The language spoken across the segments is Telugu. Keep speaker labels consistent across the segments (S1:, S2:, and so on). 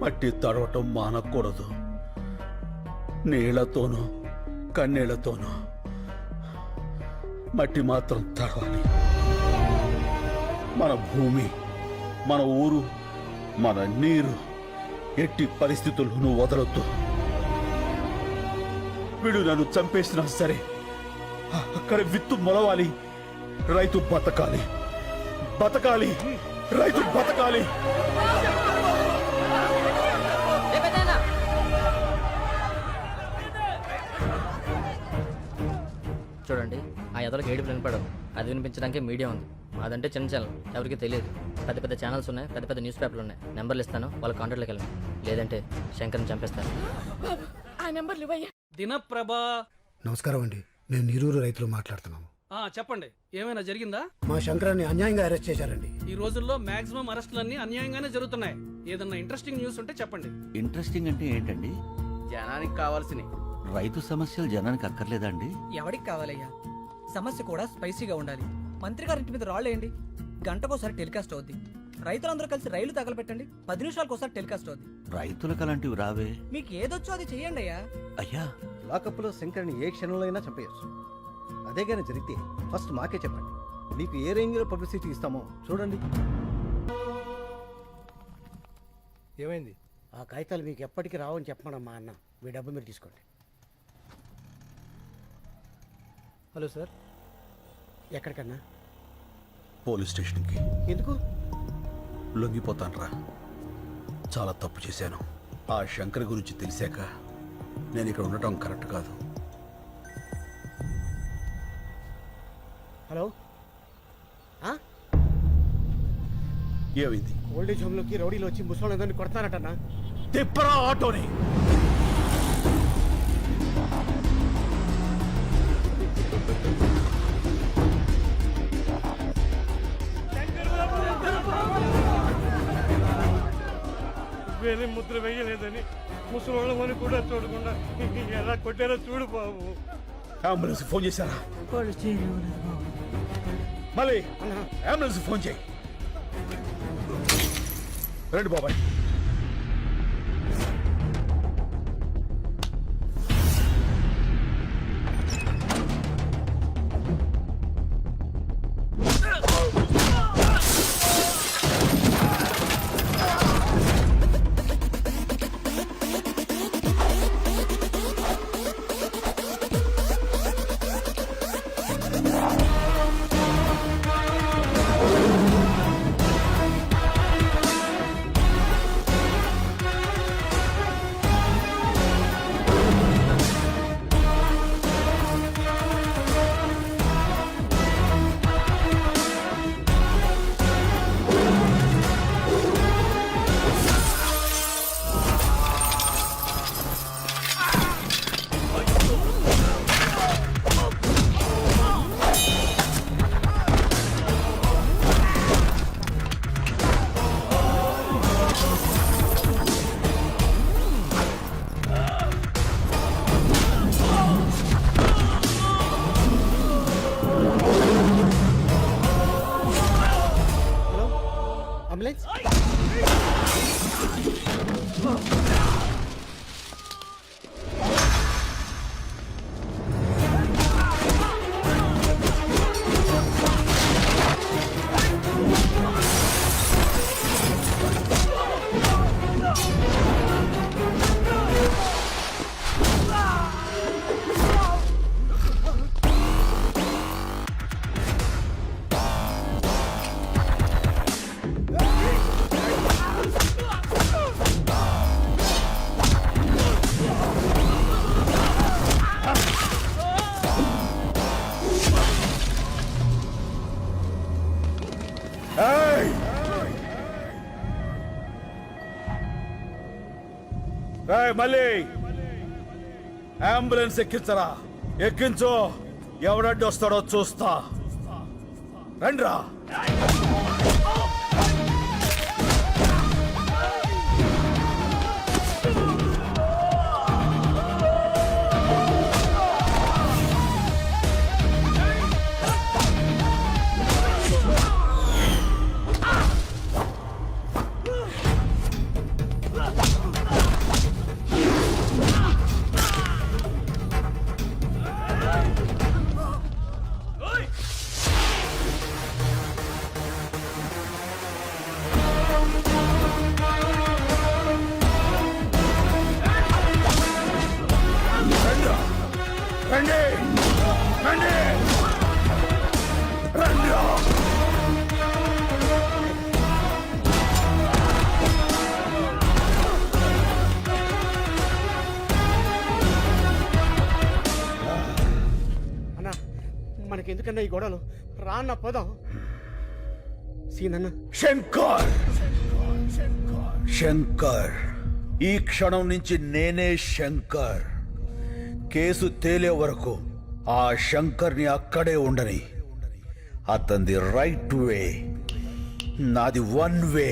S1: మట్టి తడవటం మానకూడదు. నీళ్లతోనూ కన్నీళ్లతోనూ మట్టి మాత్రం తడవాలి. మన భూమి, మన ఊరు, మన నీరు ఎట్టి పరిస్థితుల్లోనూ వదలొద్దు. వీడు నన్ను చంపేసినా సరే అక్కడ విత్తు మొలవాలి. రైతు బతకాలి, బతకాలి, రైతు బతకాలి.
S2: చూడండి, ఆ ఎదలకు ఏడుపు వినపడదు. అది వినిపించడానికి మీడియా ఉంది. అదంటే చిన్న ఛానల్, ఎవరికి తెలియదు. పెద్ద పెద్ద ఛానల్స్ ఉన్నాయి, పెద్ద పెద్ద న్యూస్ పేపర్లు ఉన్నాయి. నెంబర్లు ఇస్తాను, వాళ్ళ కాంటాక్ట్లోకి వెళ్ళండి. లేదంటే శంకర్ని చంపేస్తాను.
S3: దినప్రభ.
S4: నమస్కారం అండి, నేను నీరూరు రైతులు మాట్లాడుతున్నాము.
S3: చెప్పండి, ఏమైనా జరిగిందా?
S4: మా శంకరాన్ని అన్యాయంగా అరెస్ట్ చేశారండి.
S3: ఈ రోజుల్లో మాక్సిమం అరెస్టులన్నీ అన్యాయంగానే జరుగుతున్నాయి. ఏదన్నా ఇంట్రెస్టింగ్ న్యూస్ ఉంటే చెప్పండి.
S5: ఇంట్రెస్టింగ్ అంటే ఏంటండి?
S6: జనానికి కావాల్సినవి.
S5: రైతు సమస్యలు జనానికి అక్కర్లేదా అండి?
S7: ఎవరికి కావాలయ్యా? సమస్య కూడా స్పైసీగా ఉండాలి. మంత్రి గారింటి మీద రాళ్ళేయండి, గంటకోసారి టెలికాస్ట్ అవుద్ది. రైతులందరూ కలిసి రైలు తగలబెట్టండి, 10 నిమిషాలకోసారి టెలికాస్ట్ అవుద్ది.
S5: రైతులకు అలాంటివి రావే.
S7: మీకు ఏదొచ్చో అది చెయ్యండి అయ్యా.
S5: అయ్యా,
S6: లాకప్లో శంకర్ని ఏ క్షణంలో అయినా చంపేయచ్చు. అదే కానీ జరిగితే ఫస్ట్ మాకే చెప్పండి. మీకు ఏ రేంజ్లో పబ్లిసిటీ ఇస్తామో చూడండి.
S4: ఏమైంది? ఆ కాగితాలు మీకు ఎప్పటికీ రావని చెప్పమనమ్మా అన్న. మీ డబ్బు మీరు తీసుకోండి. హలో సార్, ఎక్కడికన్నా?
S1: పోలీస్ స్టేషన్కి.
S4: ఎందుకు?
S1: లొంగిపోతానురా. చాలా తప్పు చేశాను. ఆ శంకర్ గురించి తెలిసాక నేను ఇక్కడ ఉండటం కరెక్ట్ కాదు.
S4: హలో,
S1: ఏమైంది?
S4: ఓల్డేజ్ హోమ్లోకి రౌడీలు వచ్చి ముసలిందరిని కొడతారటన్నా.
S1: తిప్పరా ఆటోని.
S8: వేరే ముద్ర వేయలేదని ముసలోళ్ళమని కూడా చూడకుండా ఎలా కొట్టారో చూడు బాబు.
S1: అంబులెన్స్ ఫోన్ చేశారా? మళ్ళీ అంబులెన్స్ ఫోన్ చేయి. రండి బాబాయ్.
S4: అంబులెన్స్.
S1: మళ్ళీ అంబులెన్స్ ఎక్కించరా. ఎక్కించు. ఎవడడ్డు వస్తాడో చూస్తా. రండ్రా.
S4: ఎందుకన్నా ఈ గొడవలు? రాన్న పోదాం. సీనన్న,
S1: శంకర్ శంకర్, ఈ క్షణం నుంచి నేనే శంకర్. కేసు తేలే వరకు ఆ శంకర్ని అక్కడే ఉండని. అతనిది రైట్ వే, నాది వన్ వే.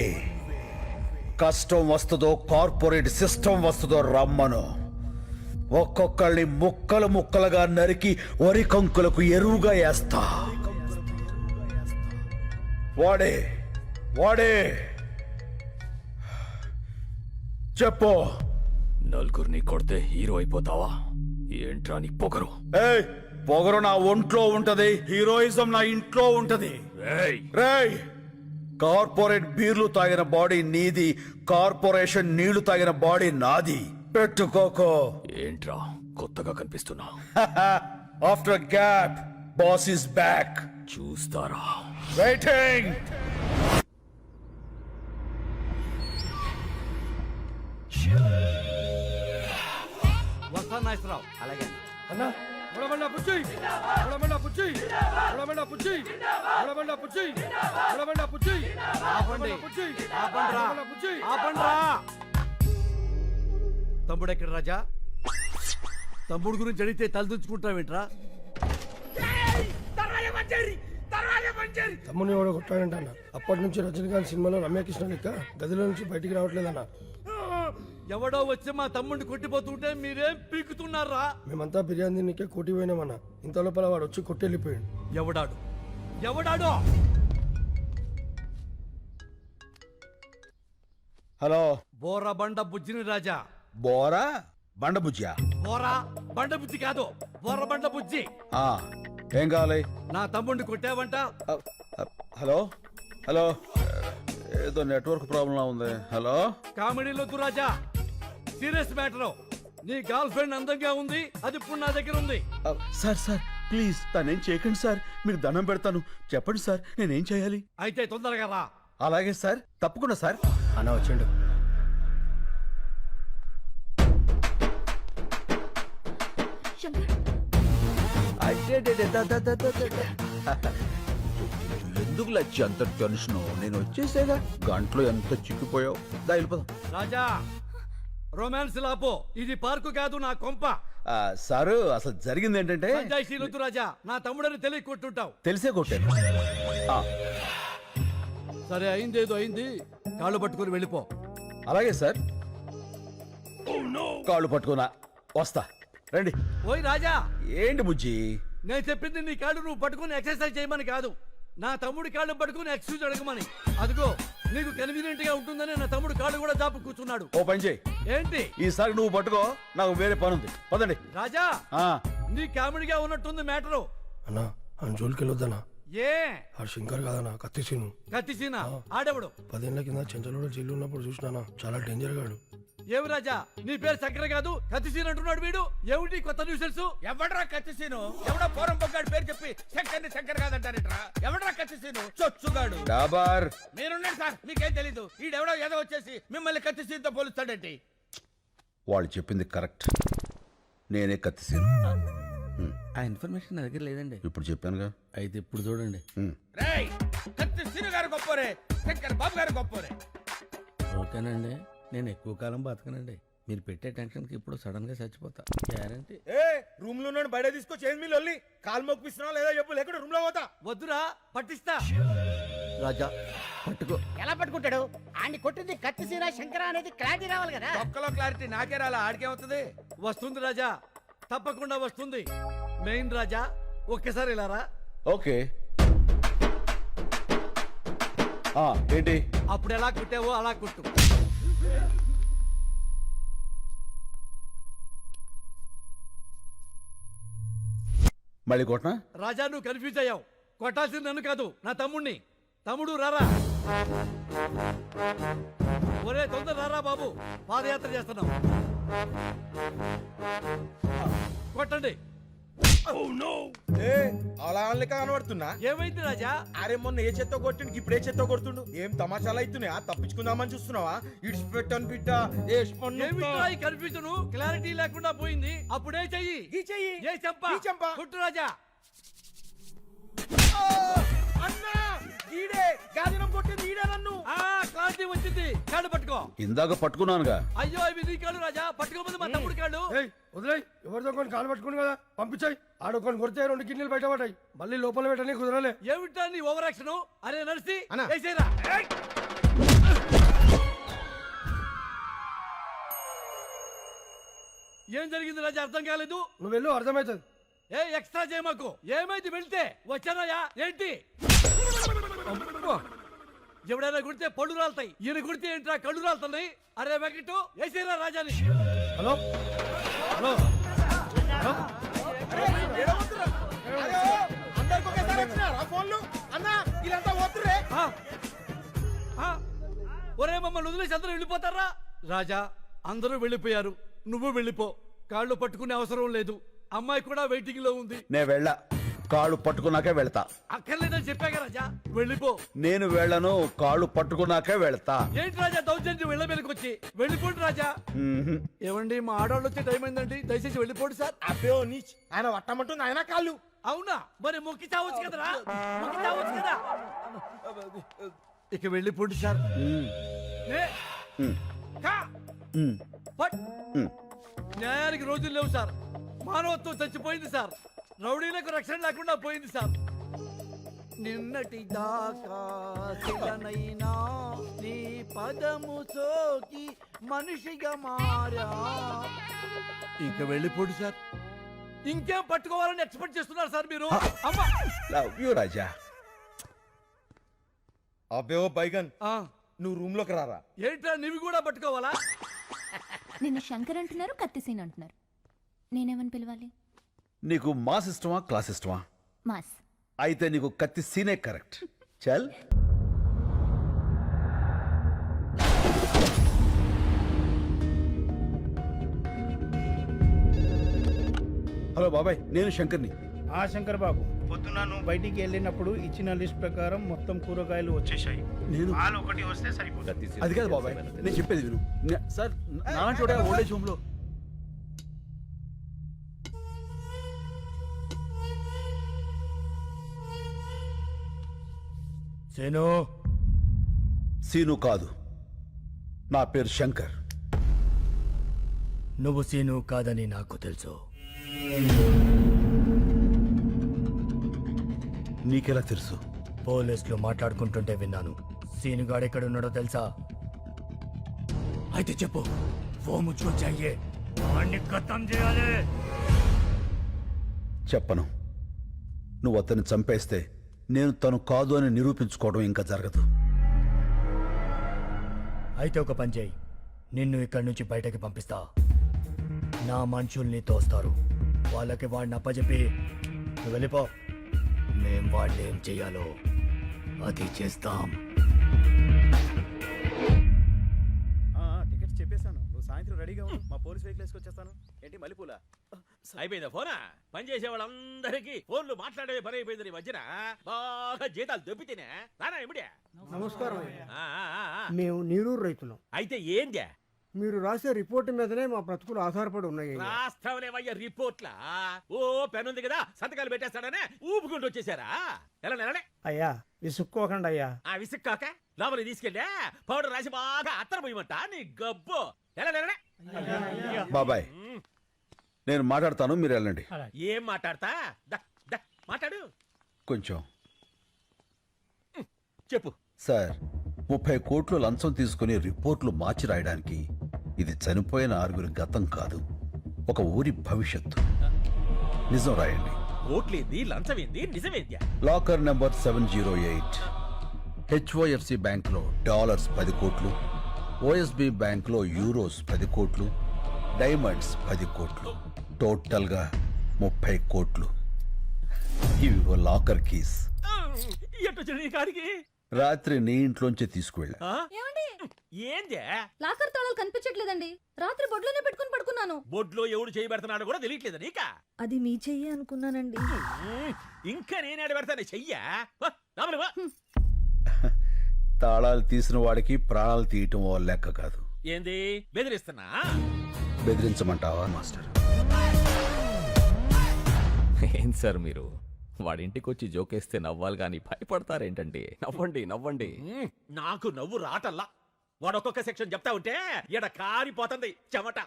S1: కష్టం వస్తుందో కార్పొరేట్ సిస్టమ్ వస్తుందో రమ్మను. ఒక్కొక్కళ్ళని ముక్కలు ముక్కలుగా నరికి వరి కంకులకు ఎరువుగా వేస్తా. వాడే వాడే చెప్పు.
S9: నలుగురిని కొడితే హీరో అయిపోతావా? ఏంట్రా నీ పొగరు?
S1: ఏయ్, పొగరు నా ఒంట్లో ఉంటది, హీరోయిజం నా ఇంట్లో ఉంటది.
S9: ఏయ్,
S1: రేయ్, కార్పొరేట్ బీర్లు తాగిన బాడీ నీది, కార్పొరేషన్ నీళ్లు తాగిన బాడీ నాది. పెట్టుకోకో.
S9: ఏంట్రా కొత్తగా కనిపిస్తున్నా?
S1: After gap boss is back.
S9: చూస్తారా?
S1: వెయిటింగ్.
S8: వస్తా నాగేశ్వరరావు.
S2: అలాగే
S8: ఉడబండ పుచ్చి, ఉడబండ పుచ్చి, ఉడబండ పుచ్చి, ఉడబండ పుచ్చి, ఉడబండ పుచ్చి. ఆపండి, ఆపండి, ఆపండ్రా. తమ్ముడు ఎక్కడ రాజా? తమ్ముడు గురించి అడిగితే తలదించుకుంటావేంట్రా?
S10: తమ్ముని ఎవడో కొట్టాడంట అన్న. అప్పటి నుంచి రజనీకాంత్ సినిమాలో రమ్యకృష్ణ లెక్క గదిలో నుంచి బయటికి రావట్లేదన్న.
S8: ఎవడో వచ్చి మా తమ్ముడిని కొట్టిపోతుంటే మీరేం పీకుతున్నారా?
S10: మేమంతా బిర్యానీ నీకే కోటి పోయినామన్న. ఇంత లోపల వాడు వచ్చి కొట్టెళ్ళిపోయాడు.
S8: ఎవడాడు? ఎవడాడు?
S1: హలో,
S8: బోర బండ బుజ్జిని రాజా.
S1: బోరా బండబుజ్జా?
S8: బోరా బండ బుజ్జి కాదు, బోర బండ బుజ్జి.
S1: ఆ, ఏం కావాలి?
S8: నా తమ్ముడిని కొట్టావంట.
S1: హలో హలో, ఏదో నెట్వర్క్ ప్రాబ్లం ఉంది. హలో,
S8: కామెడీలొద్దు రాజా, సీరియస్ మ్యాటర్. నీ గర్ల్ ఫ్రెండ్ అందంగా ఉంది, అది ఇప్పుడు నా దగ్గర ఉంది.
S1: సార్ సార్ ప్లీజ్ తనేం చేయకండి సార్, మీకు దండం పెడతాను. చెప్పండి సార్, నేనేం చేయాలి?
S8: అయితే తొందరగా రా.
S1: అలాగే సార్, తప్పకుండా సార్.
S4: అన్న వచ్చిండు.
S1: ఎందుకు లచ్చి అంత టెన్షన్? నేను వచ్చేసేగా, గంటలో ఎంత చిక్కిపోయావు. దా వెళ్ళిపోదాం.
S8: రాజా, రొమాన్స్ లాపో, ఇది పార్కు కాదు, నా కొంప.
S1: సారు, అసలు జరిగింది ఏంటంటే,
S8: సంజాయిషీలొద్దు రాజా, నా తమ్ముడని తెలియ కొట్టుంటావు.
S1: తెలిసే కొట్టాను. ఆ,
S8: సరే, అయిందేదో అయింది, కాళ్ళు పట్టుకుని వెళ్ళిపో.
S1: అలాగే సార్. కాళ్ళు పట్టుకున్నా, వస్తా. రండి.
S8: ఓయ్ రాజా,
S1: ఏంటి బుజ్జి?
S8: నేను చెప్పింది నీ కాళ్ళు నువ్వు పట్టుకుని ఎక్సర్సైజ్ చేయమని కాదు, నా తమ్ముడి కాళ్ళు పట్టుకుని ఎక్స్క్యూజ్ అడగమని. అదిగో నీకు కన్వీనియంట్ గా ఉంటుందని నా తమ్ముడు కాళ్ళు కూడా జాపు కూర్చున్నాడు.
S1: ఓ పని చేయి,
S8: ఏంటి?
S1: ఈసారి నువ్వు పట్టుకో, నాకు వేరే పని ఉంది. పదండి.
S8: రాజా,
S1: ఆ,
S8: నీ కామెడీగా ఉన్నట్టుంది మ్యాటరు.
S10: అన్న ఆ జోలికి వెళ్ళొద్దన్నా.
S8: ఏ
S10: ఆ శంకర్ కాదన్నా, కత్తిసీను.
S8: కత్తిసీనా? ఆడెవడు?
S10: 10 ఏళ్ల కింద చెంచలోడు జైలు ఉన్నప్పుడు చూసినానా, చాలా డేంజర్ గాడు.
S8: ఏమి రాజా, నీ పేరు చక్కెర కాదు కత్తిసీన్ అంటున్నాడు వీడు. ఏమిటి కొత్త న్యూసెన్స్?
S11: ఎవడ్రా కత్తిసీను? ఎవడో పోరం పొగ్గాడు పేరు చెప్పి శంకర్ని శంకర్ కాదంటారేట్రా? ఎవడ్రా కత్తిసీను? చొచ్చుగాడు.
S1: డాబార్.
S11: మీరున్నాడు సార్, మీకేం తెలీదు. ఈడెవడో ఏదో వచ్చేసి మిమ్మల్ని కత్తిసీన్తో పోలుస్తాడేంటి?
S1: వాళ్ళు చెప్పింది కరెక్ట్, నేనే కత్తిసీను.
S6: ఆ ఇన్ఫర్మేషన్ నా దగ్గర లేదండి.
S1: ఇప్పుడు చెప్పానుగా.
S6: అయితే ఇప్పుడు చూడండి.
S11: రేయ్, కత్తిసీను గారు గొప్పోరే, శంకర్ బాబు గారు గొప్పోరే.
S6: ఓకేనండి, నేను ఎక్కువ కాలం బతకనండి. మీరు పెట్టే టెన్షన్కి ఇప్పుడు సడన్ గా చచ్చిపోతా గ్యారంటీ.
S11: రూమ్ లో బయట తీసుకొచ్చి ఏం మీ లొల్లి? కాలు మొక్కిస్తున్నా లేదా చెప్పు, లేకుండా రూమ్ లో పోతా.
S8: వద్దురా, పట్టిస్తా.
S6: రాజా పట్టుకో.
S4: ఎలా పట్టుకుంటాడు? ఆడిని కొట్టింది కత్తిసీన శంకర అనేది క్లారిటీ రావాలి కదా.
S11: ఒక్కలో క్లారిటీ నాకే రాలా, ఆడికేమవుతుంది?
S8: వస్తుంది రాజా, తప్పకుండా వస్తుంది. మెయిన్ రాజా, ఒక్కసారి ఇలా రా.
S1: ఓకే. ఏంటి?
S8: అప్పుడు ఎలా కుట్టావో అలా కుట్టు.
S1: మళ్ళీ కొట్టనా?
S8: రాజా, నువ్వు కన్ఫ్యూజ్ అయ్యావు. కొట్టాల్సింది నన్ను కాదు, నా తమ్ముణ్ణి. తమ్ముడు రారా. ఒరే తొందర రారా బాబు, పాదయాత్ర చేస్తున్నాం. కొట్టండి.
S11: అలా కనబడుతున్నా.
S8: ఏమైంది రాజా?
S11: అరే మొన్న ఏ చెత్త కొట్టిండు, ఇప్పుడు ఏ చెత్త కొడుతుండు? ఏం తమాషాలు అవుతున్నాయా? తప్పించుకుందామని చూస్తున్నావా? ఇడిచిపెట్టాను బిడ్డ.
S8: ఏమిట్రా ఈ కన్ఫ్యూజన్? క్లారిటీ లేకుండా పోయింది. అప్పుడే చెయ్యి.
S11: ఈ చెయ్యి.
S8: ఏ చెంప?
S11: ఈ చెంప.
S8: కొట్టు రాజా.
S11: అన్నా ఈడే గాదినం కొట్టింది ఈడే నన్ను.
S8: క్లారిటీ వచ్చింది. కాళ్ళు పట్టుకో.
S1: ఇందాక పట్టుకున్నానుగా.
S8: అయ్యో ఇవి నీ కాళ్ళు రాజా, పట్టుకోకపోతే మా తమ్ముడు కాళ్ళు.
S10: ఏయ్ వదిలేయ్, ఎవరితో కొన్ని కాలు పట్టుకుని కదా పంపించాయి. ఆడొకొని కొడితే 2 కిడ్నీలు బయట పడ్డాయి. మళ్ళీ లోపల పెట్టని కుదరలే.
S8: ఏమిటా నీ ఓవర్ యాక్షన్? అరే నడిసి
S6: అన్నా.
S8: వేసేరా. ఏం జరిగింది రాజా, అర్థం కాలేదు.
S10: నువ్వు వెళ్ళు, అర్థమవుతుంది.
S8: ఏ ఎక్స్ట్రా చేయమాకు. ఏమైంది వెళ్తే వచ్చానయ్యా ఏంటి? ఎవడైనా కుడితే పళ్ళు రాలుతాయి, ఈయన కుడితే ఏంట్రా కళ్ళు రాలుతున్నాయి. అరే వెంకటు వేసేరా రాజాని.
S10: హలో హలో
S11: అందరికి ఒకేసారి వచ్చినారా ఫోన్లు? అన్నా వీళ్ళంతా పోతుర్రే.
S8: ఒరే మమ్మల్ని వదిలేసి అందరూ వెళ్ళిపోతారా? రాజా అందరూ వెళ్ళిపోయారు, నువ్వు వెళ్ళిపో. కాళ్ళు పట్టుకునే అవసరం లేదు, అమ్మాయి కూడా వెయిటింగ్ లో ఉంది.
S1: నే వెళ్ళా, కాళ్ళు పట్టుకున్నాకే వెళ్తా.
S8: అక్కర్లేదని చెప్పాక రాజా, వెళ్ళిపో.
S1: నేను వెళ్ళను, కాళ్ళు పట్టుకున్నాకే వెళ్తా.
S8: ఏంటి రాజా దౌర్జన్యం వెళ్ళ మీదకి వచ్చి? వెళ్ళిపోండి రాజా. ఏమండి మా ఆడవాళ్ళు వచ్చే టైం అయిందండి, దయచేసి వెళ్ళిపోండి సార్.
S11: అబ్బే ఓ నీచ్, ఆయన వట్టమంటుంది ఆయన కాళ్ళు.
S8: అవునా, మరి మొక్కి చావచ్చు కదరా, మొక్కి చావచ్చు కదా. ఇక వెళ్ళిపోండి సార్. ఏ, కా, పట్. న్యాయానికి రోజులు లేవు సార్, మానవత్వం చచ్చిపోయింది సార్, రౌడీలకు రక్షణ లేకుండా పోయింది సార్. నిన్నటి దాకా శిలనైనా నీ పదము సోకి మనిషిగా మారా. ఇక వెళ్ళిపోండి సార్. ఇంకేం పట్టుకోవాలని ఎక్స్పెక్ట్ చేస్తున్నారు సార్ మీరు? అమ్మా
S1: లవ్ యూ రాజా.
S11: అబ్బే ఓ బైగన్, నువ్వు రూమ్ లోకి రారా.
S8: ఏంట్రా నీవి కూడా పట్టుకోవాలా?
S12: నిన్ను శంకర్ అంటున్నారు, కత్తిసీన్ అంటున్నారు. నేనేమని పిలవాలి?
S1: నీకు మాస్ ఇష్టమా క్లాస్ ఇష్టమా?
S12: మాస్.
S1: అయితే నీకు కత్తి సీనే కరెక్ట్. చల్. హలో బాబాయ్, నేను శంకర్ని.
S10: ఆ శంకర్ బాబు, పొద్దున నువ్వు బయటికి వెళ్ళినప్పుడు ఇచ్చిన లిస్ట్ ప్రకారం మొత్తం కూరగాయలు వచ్చేసాయి.
S1: నేను
S10: పాలు ఒకటి వస్తే సరిపోతుంది.
S1: అది కాదు బాబాయ్, నేను చెప్పేది విను. సార్ నాలాంటి వాడే ఓల్డేజ్ హోమ్ లో.
S10: సేను,
S1: సీను కాదు, నా పేరు శంకర్.
S10: నువ్వు సీను కాదని నాకు తెలుసు.
S1: నీకెలా తెలుసు?
S10: పోలీసులు మాట్లాడుకుంటుంటే విన్నాను. సీనుగాడు ఎక్కడున్నాడో తెలుసా? అయితే చెప్పు. ఖతం చేయాలి.
S1: చెప్పను. నువ్వు అతన్ని చంపేస్తే నేను తను కాదు అని నిరూపించుకోవడం ఇంకా జరగదు.
S10: అయితే ఒక పని చేయి, నిన్ను ఇక్కడి నుంచి బయటకి పంపిస్తా. నా మనుషుల్ని తోస్తారు, వాళ్ళకి వాడిని అప్పచెప్పి నువ్వు వెళ్ళిపో. మేం వాళ్ళు ఏం చెయ్యాలో అది చేస్తాం.
S6: టికెట్స్ చెప్పేశాను, నువ్వు సాయంత్రం రెడీగా ఉండు. మా పోలీస్ వెహికల్ వేసుకొచ్చేస్తాను. ఏంటి మల్లెపూల?
S11: అయిపోయిందా ఫోనా? పని చేసే వాళ్ళందరికీ ఫోన్లు మాట్లాడే పని అయిపోయింది. ఈ మధ్యన బాగా జీతాలు దొబ్బితేనే రానా ఇమిడే.
S4: నమస్కారం.
S11: ఆ, ఆ, ఆ, ఆ.
S4: మేము నీరూరు రైతులం.
S11: అయితే ఏందే?
S4: మీరు రాసే రిపోర్ట్ మీదనే మా బ్రతుకులు ఆధారపడి ఉన్నాయి.
S11: రాస్తావులేవయ్యా రిపోర్ట్లా? ఓ పెన్ ఉంది కదా, సంతకాలు పెట్టేస్తాడనే ఊపుకుంటూ వచ్చేసారా? ఎలా నెలనే?
S4: అయ్యా విసుక్కోకండి అయ్యా.
S11: ఆ విసుక్కాక లోపలికి తీసుకెళ్ళా పౌడర్ రాసి బాగా అత్తర పోయమంట నీ గబ్బు. ఎలా నెలనే?
S1: బాబాయ్, నేను మాట్లాడతాను, మీరు వెళ్ళండి.
S11: ఏం మాట్లాడతా? దా, దా, మాట్లాడు.
S1: కొంచెం
S11: చెప్పు.
S1: సార్, 30 కోట్లు లంచం తీసుకుని రిపోర్ట్లు మార్చి రాయడానికి ఇది చనిపోయిన 6 గతం కాదు, ఒక ఊరి భవిష్యత్తు. నిజం రాయండి.
S11: ఓట్లేంది, లంచమేంది, నిజమేంద్యా?
S1: Locker number 708. HOFC బ్యాంక్లో డాలర్స్ 10 కోట్లు, OSB బ్యాంక్లో యూరోస్ 10 కోట్లు, డైమండ్స్ 10 కోట్లు, టోటల్గా 30 కోట్లు. ఇవి లాకర్ కీస్.
S11: ఎట్టొచ్చిన నీ కాడికి?
S1: రాత్రి నీ ఇంట్లోంచి తీసుకువెళ్ళా.
S11: ఆ? ఏందే?
S12: లాకర్ తాళాలు కనిపించట్లేదండి. రాత్రి బొడ్లోనే పెట్టుకుని పడుకున్నాను.
S11: బొడ్లో ఎవడు చేయబెడుతున్నాడు కూడా తెలియట్లేదు నీకా?
S12: అది మీ చెయ్యి అనుకున్నానండి.
S11: ఇంకా నేనేడ పెడతాను చెయ్యా? వా, లోపలికి వా.
S1: తాళాలు తీసిన వాడికి ప్రాణాలు తీయటం ఓ లెక్క కాదు.
S11: ఏంది బెదిరిస్తున్నా?
S1: బెదిరించమంటావా మాస్టర్?
S9: ఏం సార్ మీరు వాడింటికి వచ్చి జోకేస్తే నవ్వాలి కానీ భయపడతారేంటండి? నవ్వండి నవ్వండి.
S11: నాకు నవ్వు రాటల్లా. వాడు ఒక్కొక్క సెక్షన్ చెప్తా ఉంటే ఈడ కారిపోతుంది చెమట.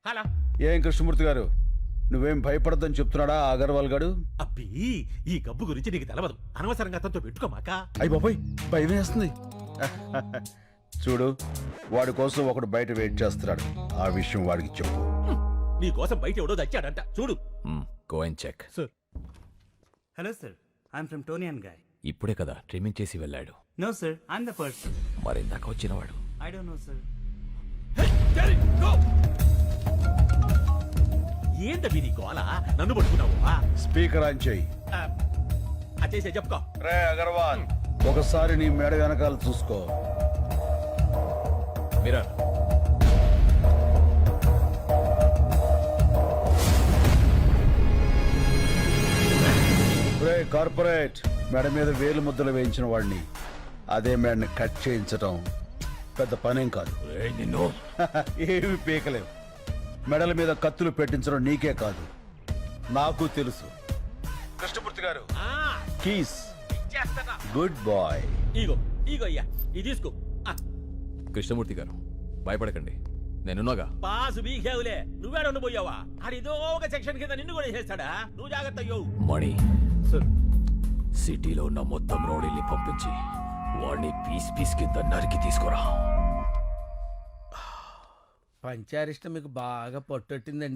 S11: హలో.
S1: ఏం కృష్ణమూర్తి గారు, నువ్వేం భయపడద్దని చెప్తున్నాడా ఆ అగర్వాల్ గాడు?
S11: అబ్బి, ఈ గబ్బు గురించి నీకు తెలవదు. అనవసరంగా అతనితో పెట్టుకోమాక.
S1: అయ్య బాబాయ్, భయం వేస్తుంది. చూడు, వాడి కోసం ఒకడు బయట వెయిట్ చేస్తున్నాడు. ఆ విషయం వాడికి చెప్పు.
S11: నీ కోసం బయట ఎవడో దచ్చాడంట చూడు.
S9: Go and check.
S10: Hello sir, I'm from Toni and Guy.
S9: ఇప్పుడే కదా ట్రిమ్మింగ్ చేసి వెళ్ళాడు.
S10: No sir, I'm the person.
S9: మరిందాక వచ్చినవాడు.
S10: I don't know sir.
S11: ఏందబ్బి నీ గోల? నన్ను పట్టుకున్నావు.
S1: స్పీకర్ ఆన్ చేయి.
S11: చేసే చెప్పుకో.
S1: రే అగర్వాల్, ఒకసారి నీ మేడ వెనకాల చూసుకో.
S9: మిర్రర్.
S1: రే కార్పొరేట్, మేడ మీద వేలు ముద్దలు వేయించిన వాడిని అదే మేడని కట్ చేయించటం పెద్ద పనేం కాదు.
S9: నిన్ను
S1: ఏమి పీకలేవు. మెడల మీద కత్తులు పెట్టించడం నీకే కాదు, నాకు తెలుసు. Krishnamurthy garu, keys. Good boy.
S11: ఇగో ఇగో అయ్యా, ఇది తీసుకో.
S9: కృష్ణమూర్తి గారు భయపడకండి, నేనున్నాగా.
S11: పాసు బీకేవులే, నువ్వేడ ఉండిపోయావా? అడిదో ఒక సెక్షన్ కింద నిన్ను కూడా చేస్తాడా? నువ్వు జాగ్రత్త అయ్యో.
S9: మణి, సిటీలో ఉన్న మొత్తం రౌడీల్ని పంపించి వాడిని పీస్ పీస్ కింద నరికి తీసుకురా.
S8: పంచారిష్ట మీకు బాగా పట్టొట్టిందండి.